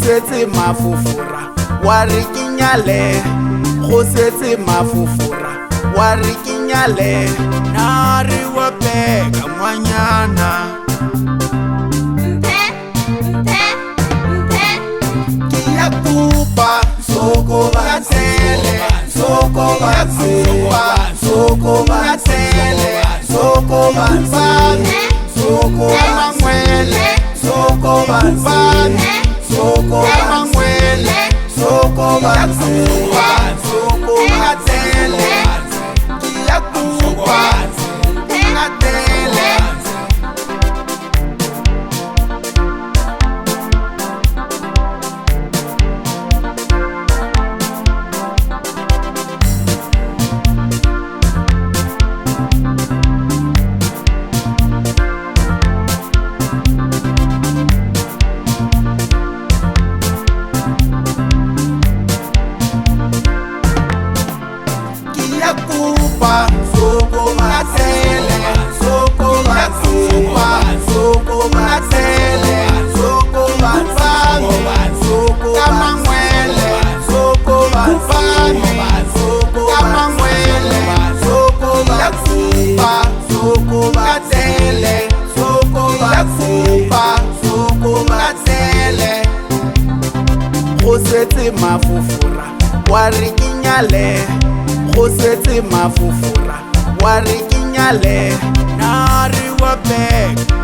setse mafufura wa re ke nyale go setse mafufura wa re ke nyale na re wa peka ngwanyana ke ya kupa soko ba tsele soko ba kupa soko ba tsele soko ba tsane soko ba ngwele soko ba tsane soko ba ngwele soko ba kupa soko ba tsele ke ya kupa na tele kupa soko ba tsele soko ba kupa soko ba tsele soko ba tsane soko ka mangwele soko ba tsane soko ka mangwele soko ba kupa soko ba tsele soko ba kupa soko ba tsele go setse mafufura wa re ke nyale go setse mafufura wa re ke nyale na re wa peka